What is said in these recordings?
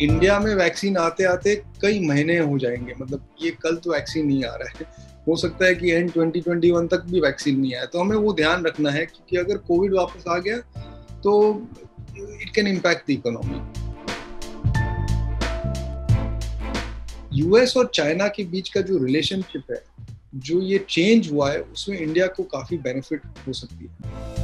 India में vaccine आते आते कई महीने हो जाएंगे, मतलब ये कल तो वैक्सीन नहीं आ रहा है, हो सकता है कि एंड 2021 तक भी वैक्सीन नहीं आया। तो हमें वो ध्यान रखना है क्योंकि अगर कोविड वापस आ गया तो it can impact the economy. US और चाइना के बीच का जो रिलेशनशिप है, जो ये चेंज हुआ है, उसमें इंडिया को काफी बेनिफिट हो सकती है।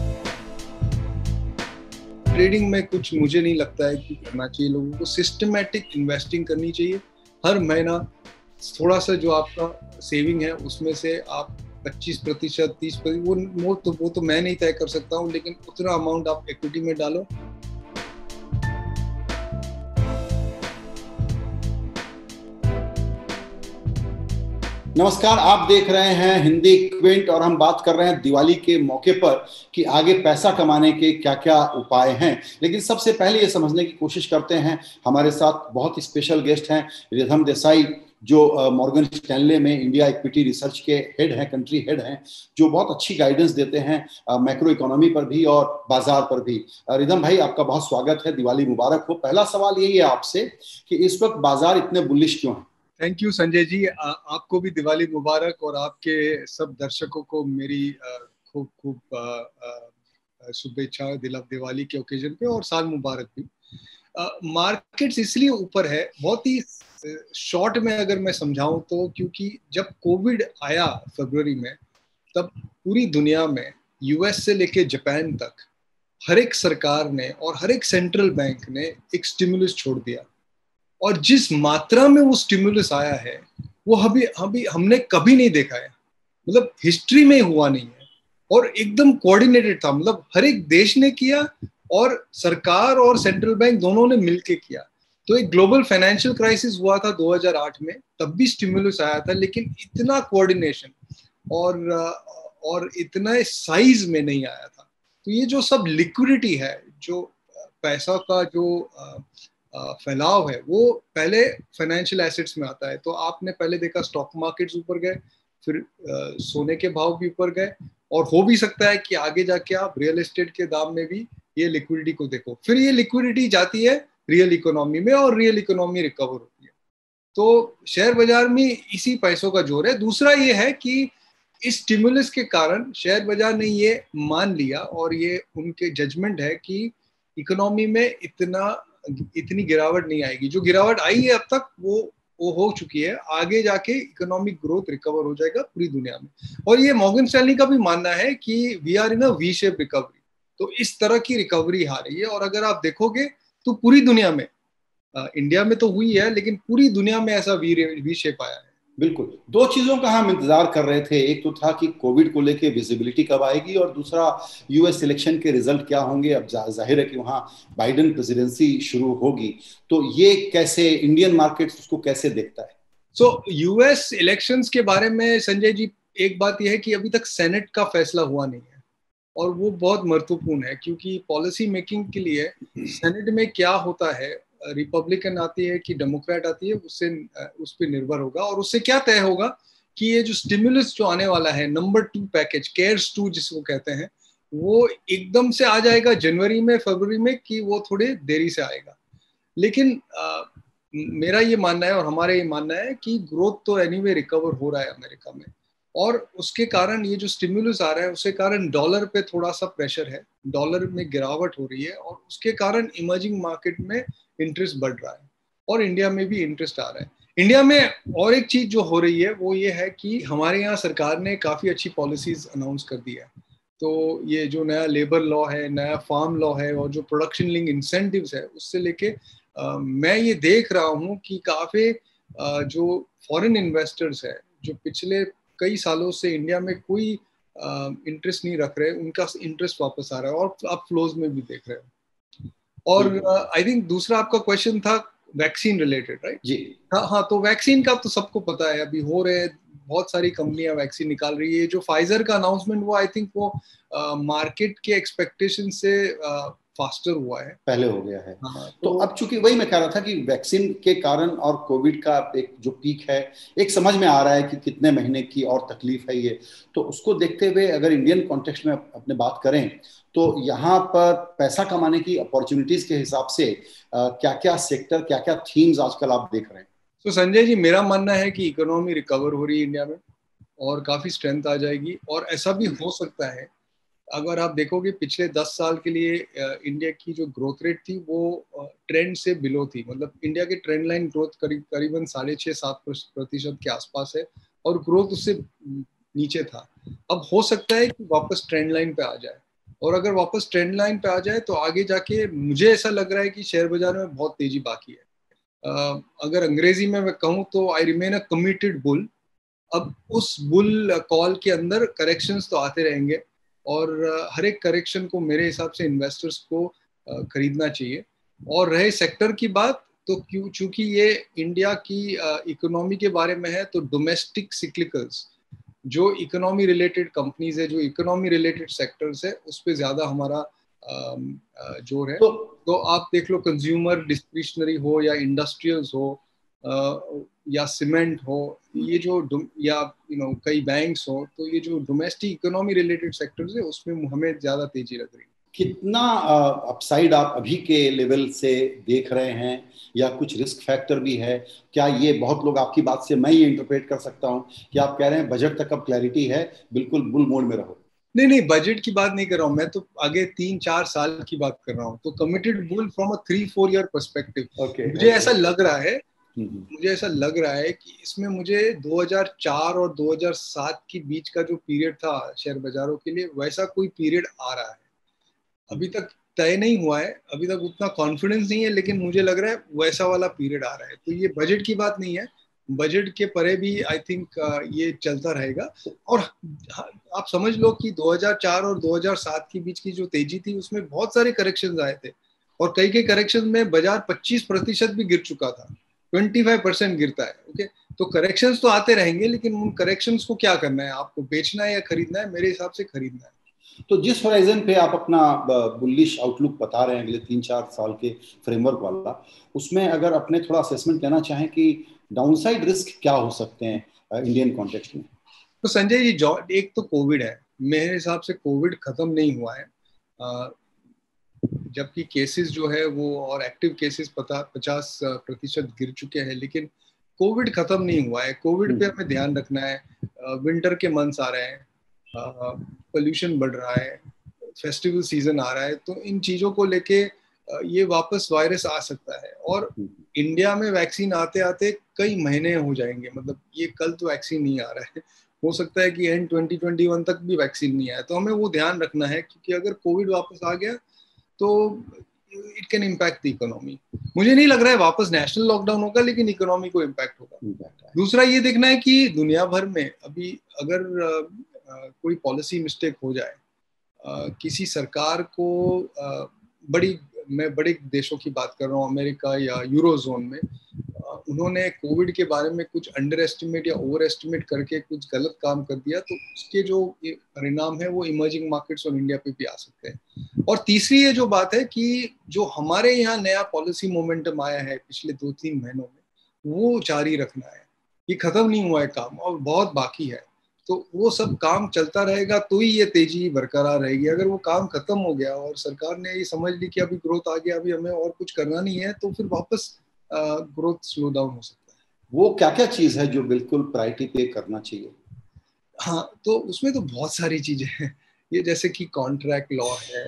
ट्रेडिंग में कुछ मुझे नहीं लगता है कि करना चाहिए। लोगों को सिस्टमैटिक इन्वेस्टिंग करनी चाहिए। हर महीना थोड़ा सा जो आपका सेविंग है उसमें से आप 25%, 30%, वो तो मैं नहीं तय कर सकता हूँ, लेकिन उतना अमाउंट आप इक्विटी में डालो। नमस्कार, आप देख रहे हैं हिंदी क्विंट और हम बात कर रहे हैं दिवाली के मौके पर कि आगे पैसा कमाने के क्या क्या उपाय हैं। लेकिन सबसे पहले ये समझने की कोशिश करते हैं, हमारे साथ बहुत स्पेशल गेस्ट हैं रिधम देसाई, जो मॉर्गन स्टैनले में इंडिया इक्विटी रिसर्च के हेड हैं, कंट्री हेड हैं, जो बहुत अच्छी गाइडेंस देते हैं मैक्रो इकोनॉमी पर भी और बाजार पर भी। रिधम भाई, आपका बहुत स्वागत है, दिवाली मुबारक हो। पहला सवाल यही है आपसे कि इस वक्त बाजार इतने बुलिश क्यों हैं? थैंक यू संजय जी, आपको भी दिवाली मुबारक और आपके सब दर्शकों को मेरी खूब खूब शुभेच्छा दिवाली के ओकेजन पे, और साल मुबारक भी। मार्केट्स इसलिए ऊपर है, बहुत ही शॉर्ट में अगर मैं समझाऊं तो, क्योंकि जब कोविड आया फरवरी में, तब पूरी दुनिया में यूएस से लेके जापान तक हर एक सरकार ने और हर एक सेंट्रल बैंक ने एक स्टिमुलस छोड़ दिया। और जिस मात्रा में वो स्टिमुलस आया है वो अभी हमने कभी नहीं देखा है, मतलब हिस्ट्री में हुआ नहीं है। और एकदम कोऑर्डिनेटेड था, मतलब हर एक देश ने किया और सरकार और सेंट्रल बैंक दोनों ने मिलके किया। तो एक ग्लोबल फाइनेंशियल क्राइसिस हुआ था 2008 में, तब भी स्टिमुलस आया था, लेकिन इतना कोऑर्डिनेशन और इतना साइज में नहीं आया था। तो ये जो सब लिक्विडिटी है, जो पैसा का जो फैलाव है, वो पहले फाइनेंशियल एसेट्स में आता है। तो आपने पहले देखा स्टॉक मार्केट्स ऊपर गए, फिर सोने के भाव भी ऊपर गए, और हो भी सकता है कि आगे जाके आप रियल एस्टेट के दाम में भी ये लिक्विडिटी को देखो। फिर ये लिक्विडिटी जाती है रियल इकोनॉमी में और रियल इकोनॉमी रिकवर होती है। तो शेयर बाजार में इसी पैसों का जोर है। दूसरा ये है कि इस स्टिमुलस के कारण शेयर बाजार ने ये मान लिया, और ये उनके जजमेंट है कि इकोनॉमी में इतनी गिरावट नहीं आएगी। जो गिरावट आई है अब तक वो हो चुकी है, आगे जाके इकोनॉमिक ग्रोथ रिकवर हो जाएगा पूरी दुनिया में। और ये मॉर्गन स्टैनली का भी मानना है कि we are in a V shape recovery. तो इस तरह की रिकवरी आ रही है, और अगर आप देखोगे तो पूरी दुनिया में, इंडिया में तो हुई है, लेकिन पूरी दुनिया में ऐसा वी शेप आया है। बिल्कुल, दो चीजों का हम इंतजार कर रहे थे। एक तो था कि कोविड को लेके विजिबिलिटी कब आएगी, और दूसरा यूएस इलेक्शन के रिजल्ट क्या होंगे। अब जाहिर है कि वहां बाइडेन प्रेसिडेंसी शुरू होगी, तो ये कैसे इंडियन मार्केट उसको कैसे देखता है? यूएस इलेक्शंस के बारे में संजय जी, एक बात यह है कि अभी तक सेनेट का फैसला हुआ नहीं है, और वो बहुत महत्वपूर्ण है, क्योंकि पॉलिसी मेकिंग के लिए सेनेट में क्या होता है, रिपब्लिकन आती है कि डेमोक्रेट आती है, उससे उस पर निर्भर होगा। और उससे क्या तय होगा कि ये जो स्टिमुलस जो आने वाला है, नंबर 2 पैकेज, केयर्स 2 जिसको कहते हैं, वो एकदम से आ जाएगा जनवरी में, फरवरी में, कि वो थोड़े देरी से आएगा। लेकिन मेरा ये मानना है और हमारा ये मानना है कि ग्रोथ तो एनीवे रिकवर हो रहा है अमेरिका में, और उसके कारण ये जो स्टिमुलस आ रहा है उसके कारण डॉलर पे थोड़ा सा प्रेशर है, डॉलर में गिरावट हो रही है, और उसके कारण इमर्जिंग मार्केट में इंटरेस्ट बढ़ रहा है, और इंडिया में भी इंटरेस्ट आ रहा है। इंडिया में और एक चीज जो हो रही है वो ये है कि हमारे यहाँ सरकार ने काफी अच्छी पॉलिसीज अनाउंस कर दी है। तो ये जो नया लेबर लॉ है, नया फार्म लॉ है, और जो प्रोडक्शन लिंक इंसेंटिव्स है, उससे लेके मैं ये देख रहा हूँ कि काफी जो फॉरेन इन्वेस्टर्स है, जो पिछले कई सालों से इंडिया में कोई इंटरेस्ट नहीं रख रहे, उनका इंटरेस्ट वापस आ रहा है, और आप फ्लोज में भी देख रहे हो। और आई थिंक दूसरा आपका क्वेश्चन था वैक्सीन रिलेटेड, राइट? जी हाँ हाँ, तो वैक्सीन का तो सबको पता है, अभी हो रहे हैं, बहुत सारी कंपनियां वैक्सीन निकाल रही है। जो फाइजर का अनाउंसमेंट हुआ, आई थिंक वो मार्केट के एक्सपेक्टेशन से फास्टर हुआ है, पहले हो गया है। हाँ, तो अब चूंकि वही मैं कह रहा था कि वैक्सीन के कारण और कोविड का एक जो पीक है, एक समझ में आ रहा है कि कितने महीने की और तकलीफ है ये, तो उसको देखते हुए अगर इंडियन कॉन्टेक्स्ट में अपने बात करें तो यहाँ पर पैसा कमाने की अपॉर्चुनिटीज के हिसाब से क्या क्या सेक्टर, क्या क्या थीम्स आजकल आप देख रहे हैं? तो संजय जी, मेरा मानना है कि इकोनॉमी रिकवर हो रही है इंडिया में और काफी स्ट्रेंथ आ जाएगी। और ऐसा भी हो सकता है, अगर आप देखोगे पिछले 10 साल के लिए इंडिया की जो ग्रोथ रेट थी वो ट्रेंड से बिलो थी। मतलब इंडिया की ट्रेंड लाइन ग्रोथ करीबन 6.5-7% के आसपास है और ग्रोथ उससे नीचे था। अब हो सकता है कि वापस ट्रेंड लाइन पे आ जाए, और अगर वापस ट्रेंड लाइन पे आ जाए तो आगे जाके मुझे ऐसा लग रहा है कि शेयर बाजार में बहुत तेजी बाकी है। अगर अंग्रेजी में मैं कहूँ तो I remain a committed bull. अब उस बुल कॉल के अंदर करेक्शंस तो आते रहेंगे और हर एक करेक्शन को मेरे हिसाब से इन्वेस्टर्स को खरीदना चाहिए। और रहे सेक्टर की बात, तो क्यों, चूंकि ये इंडिया की इकोनॉमी के बारे में है, तो डोमेस्टिक सिक्लिकल्स, जो इकोनॉमी रिलेटेड कंपनीज है, जो इकोनॉमी रिलेटेड सेक्टर्स है, उस पर ज्यादा हमारा जोर है। तो आप देख लो, कंज्यूमर डिस्क्रिशनरी हो या इंडस्ट्रियल्स हो या सीमेंट हो, ये जो या कई बैंक्स हो, तो ये जो डोमेस्टिक इकोनॉमी रिलेटेड सेक्टर्स है उसमें हमें ज्यादा तेजी लग रही है। कितना अपसाइड आप अभी के लेवल से देख रहे हैं, या कुछ रिस्क फैक्टर भी है? क्या ये, बहुत लोग आपकी बात से मैं ये इंटरप्रेट कर सकता हूं कि आप कह रहे हैं बजट तक अब क्लैरिटी है, बिल्कुल बुल मोड में रहो? नहीं नहीं, बजट की बात नहीं कर रहा हूँ मैं, तो आगे 3-4 साल की बात कर रहा हूँ। तो committed bull from a 3-4 year perspective. मुझे ऐसा लग रहा है, मुझे ऐसा लग रहा है कि इसमें मुझे 2004 और 2007 के बीच का जो पीरियड था शेयर बाजारों के लिए, वैसा कोई पीरियड आ रहा है। अभी तक तय नहीं हुआ है, अभी तक उतना कॉन्फिडेंस नहीं है, लेकिन मुझे लग रहा है वैसा वाला पीरियड आ रहा है। तो ये बजट की बात नहीं है, बजट के परे भी आई थिंक ये चलता रहेगा। और आप समझ लो कि 2004 और 2007 के बीच की जो तेजी थी उसमें बहुत सारे करेक्शंस आए थे, और कई कई करेक्शन में बाजार 25% भी गिर चुका था, 25% गिरता है। ओके, तो करेक्शंस तो आते रहेंगे, लेकिन उन करेक्शंस को क्या करना है, आपको बेचना है या खरीदना है? मेरे हिसाब से खरीदना है। तो जिस होराइजन पे आप अपना बुलिश आउटलुक बता रहे हैं अगले 3-4 साल के फ्रेमवर्क वाला, उसमें अगर अपने थोड़ा असेसमेंट लेना चाहें कि डाउनसाइड रिस्क क्या हो सकते हैं इंडियन कॉन्टेक्स्ट में? तो संजय जी, एक तो कोविड है, मेरे हिसाब से कोविड खत्म नहीं हुआ है, जबकि केसेस जो है वो, और एक्टिव केसेस 50% गिर चुके हैं, लेकिन कोविड खत्म नहीं हुआ है। कोविड पे हमें ध्यान रखना है। विंटर के मंथ्स आ रहे हैं, पोल्यूशन बढ़ रहा है, फेस्टिवल सीजन आ रहा है, तो इन चीजों को लेके ये वापस वायरस आ सकता है। और इंडिया में वैक्सीन आते आते कई महीने हो जाएंगे, मतलब ये कल तो वैक्सीन नहीं आ रहा है, हो सकता है कि एंड 2021 तक भी वैक्सीन नहीं आया। तो हमें वो ध्यान रखना है, क्योंकि अगर कोविड वापस आ गया तो it can impact the economy. मुझे नहीं लग रहा है वापस नेशनल लॉकडाउन होगा, लेकिन इकोनॉमी को इम्पैक्ट होगा। दूसरा ये देखना है कि दुनिया भर में अभी अगर कोई पॉलिसी मिस्टेक हो जाए, किसी सरकार को मैं बड़े देशों की बात कर रहा हूँ, अमेरिका या यूरोजोन में, उन्होंने कोविड के बारे में कुछ अंडर एस्टिमेट या ओवर एस्टिमेट करके कुछ गलत काम कर दिया, तो उसके जो परिणाम है वो इमर्जिंग मार्केट्स और इंडिया पे भी आ सकते हैं। और तीसरी ये जो बात है कि जो हमारे यहाँ नया पॉलिसी मोमेंटम आया है पिछले 2-3 महीनों में, वो जारी रखना है। ये खत्म नहीं हुआ है काम, और बहुत बाकी है। तो वो सब काम चलता रहेगा तो ही ये तेजी बरकरार रहेगी। अगर वो काम खत्म हो गया और सरकार ने ये समझ ली कि अभी ग्रोथ आ गया, अभी हमें और कुछ करना नहीं है, तो फिर वापस ग्रोथ स्लो डाउन हो सकता है। वो क्या क्या चीज है जो बिल्कुल प्रायोरिटी पे करना चाहिए? हाँ, तो उसमें तो बहुत सारी चीजें हैं। ये जैसे कि कॉन्ट्रैक्ट लॉ है,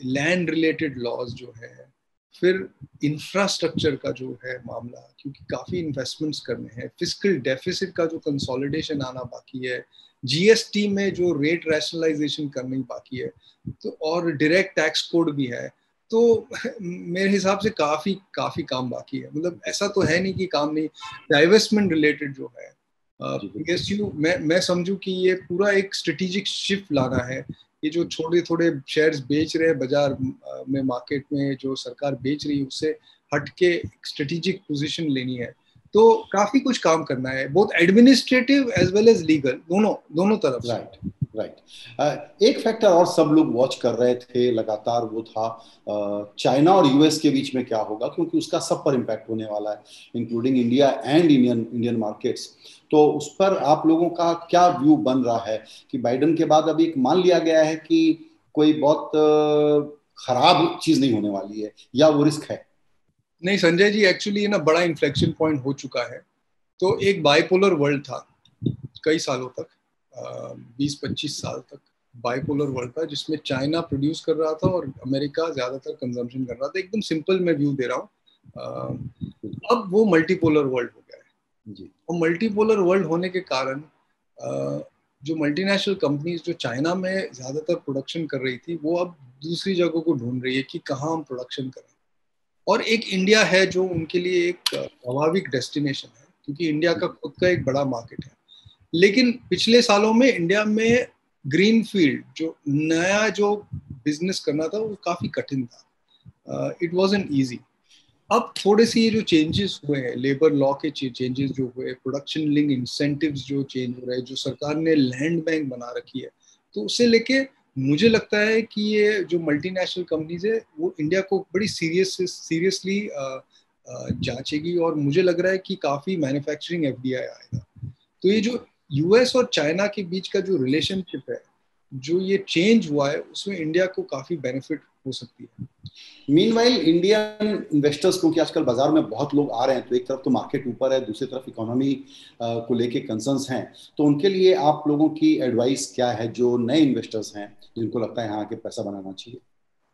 लैंड रिलेटेड लॉज जो है, फिर इंफ्रास्ट्रक्चर का जो है मामला, क्योंकि काफी इन्वेस्टमेंट्स करने हैं, फिस्कल डेफिसिट का जो कंसोलिडेशन आना बाकी है, जीएसटी में जो रेट रैशनलाइजेशन करनी बाकी है, तो और डायरेक्ट टैक्स कोड भी है। तो मेरे हिसाब से काफी काफी काम बाकी है। मतलब ऐसा तो है नहीं कि काम नहीं। डाइवेस्टमेंट रिलेटेड जो है, पीएसयू, मैं समझू कि ये पूरा एक स्ट्रेटेजिक शिफ्ट लाना है। ये जो छोटे थोड़े शेयर्स बेच रहे हैं बाजार में, मार्केट में जो सरकार बेच रही है, उससे हट के स्ट्रेटेजिक पोजीशन लेनी है। तो काफी कुछ काम करना है, both administrative as well as legal, दोनों तरफ से। राइट। एक फैक्टर और सब लोग वॉच कर रहे थे लगातार, वो था चाइना और यूएस के बीच में क्या होगा, क्योंकि उसका सब पर इम्पैक्ट होने वाला है, including India and Indian markets. तो उस पर आप लोगों का क्या व्यू बन रहा है कि बाइडेन के बाद अभी एक मान लिया गया है कि कोई बहुत खराब चीज नहीं होने वाली है, या वो रिस्क है? नहीं संजय जी, एक्चुअली ना बड़ा इन्फ्लेक्शन पॉइंट हो चुका है। तो एक बाइपोलर वर्ल्ड था कई सालों तक, 20-25 साल तक बाइपोलर वर्ल्ड था, जिसमें चाइना प्रोड्यूस कर रहा था और अमेरिका ज्यादातर कंजम्पशन कर रहा था। एकदम सिंपल मैं व्यू दे रहा हूँ। अब वो मल्टीपोलर वर्ल्ड हो गया है जी। और मल्टीपोलर वर्ल्ड होने के कारण जो मल्टीनेशनल कंपनीज जो चाइना में ज्यादातर प्रोडक्शन कर रही थी, वो अब दूसरी जगहों को ढूंढ रही है कि कहाँ हम प्रोडक्शन करें। और एक इंडिया है जो उनके लिए एक स्वाभाविक डेस्टिनेशन है, क्योंकि इंडिया का खुद का एक बड़ा मार्केट है। लेकिन पिछले सालों में इंडिया में ग्रीन फील्ड जो नया जो बिजनेस करना था वो काफी कठिन था। It wasn't easy. अब थोड़े से ये जो चेंजेस हुए हैं, लेबर लॉ के चेंजेस जो हुए, प्रोडक्शन लिंक इंसेंटिव्स जो चेंज हो रहे हैं, जो सरकार ने लैंड बैंक बना रखी है, तो उसे लेके मुझे लगता है कि ये जो मल्टीनेशनल कंपनीज है वो इंडिया को बड़ी सीरियसली जांचेगी। और मुझे लग रहा है कि काफी मैन्युफैक्चरिंग एफडीआई आएगा। तो ये जो यूएस और चाइना के बीच का जो रिलेशनशिप है, जो ये चेंज हुआ है, उसमें इंडिया को काफी बेनिफिट हो सकती है। मीनवाइल इंडियन इन्वेस्टर्स, क्योंकि आजकल बाजार में बहुत लोग आ रहे हैं, तो एक तरफ तो मार्केट ऊपर है, दूसरी तरफ इकोनॉमी को लेके कंसर्न्स हैं, तो उनके लिए आप लोगों की एडवाइस क्या है जो नए इन्वेस्टर्स हैं जिनको लगता है यहाँ के पैसा बनाना चाहिए?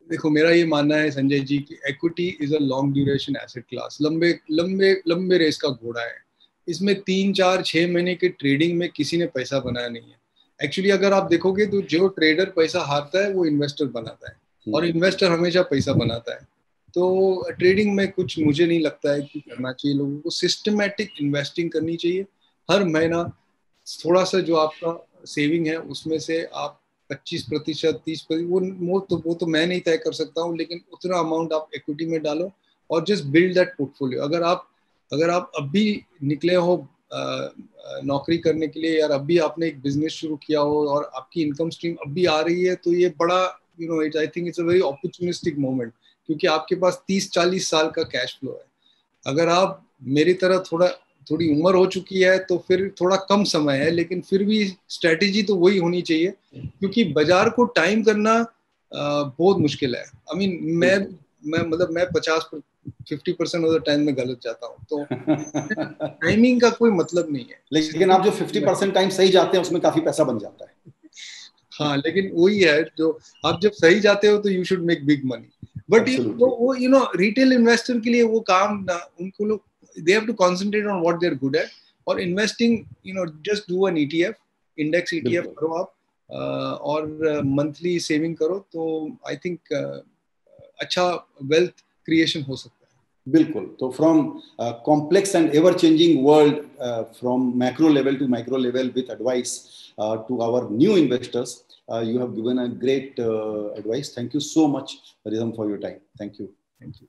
देखो, मेरा ये मानना है संजय जी कि equity is a long duration asset class, लंबे लंबे लंबे रेस का घोड़ा है। इसमें 3-4-6 महीने के ट्रेडिंग में किसी ने पैसा बनाया नहीं है। एक्चुअली अगर आप देखोगे तो जो ट्रेडर पैसा हारता है वो इन्वेस्टर बनाता है, और इन्वेस्टर हमेशा पैसा बनाता है। तो ट्रेडिंग में कुछ मुझे नहीं लगता है कि करना चाहिए। लोगों को सिस्टमैटिक इन्वेस्टिंग करनी चाहिए। हर महीना थोड़ा सा जो आपका सेविंग है उसमें से आप 25%, 30%, वो तो मैं नहीं तय कर सकता हूँ, लेकिन उतना अमाउंट आप इक्विटी में डालो और जस्ट बिल्ड दैट पोर्टफोलियो। अगर आप अभी निकले हो नौकरी करने के लिए, यार अभी आपने एक बिजनेस शुरू किया हो और आपकी इनकम स्ट्रीम अभी आ रही है, तो ये बड़ा I think it's a very opportunistic moment, क्योंकि आपके पास 30-40 साल का कैश फ्लो है। अगर आप मेरी तरह थोड़ी उम्र हो चुकी है तो फिर थोड़ा कम समय है, लेकिन फिर भी स्ट्रेटेजी तो वही होनी चाहिए, क्योंकि बाजार को टाइम करना बहुत मुश्किल है। आई मीन मैं 50% ऑफ द टाइम में गलत जाता हूँ, तो टाइमिंग का कोई मतलब नहीं है। लेकिन आप जो 50% टाइम सही जाते हैं उसमें काफी पैसा बन जाता है। हाँ, लेकिन वही है, जो आप जब सही जाते हो तो you should make big money. But वो रिटेल इन्वेस्टर के लिए वो काम ना, उनको लोग they have to concentrate on what they are good at, और investing just do an ETF, index ETF करो आप, और मंथली सेविंग करो, तो आई थिंक अच्छा वेल्थ क्रिएशन हो सकता है। बिल्कुल। तो from complex and ever changing world, from macro level to micro level with advice to our new investors, you have given a great advice. Thank you so much, Rhythm, for your time. Thank you. Thank you.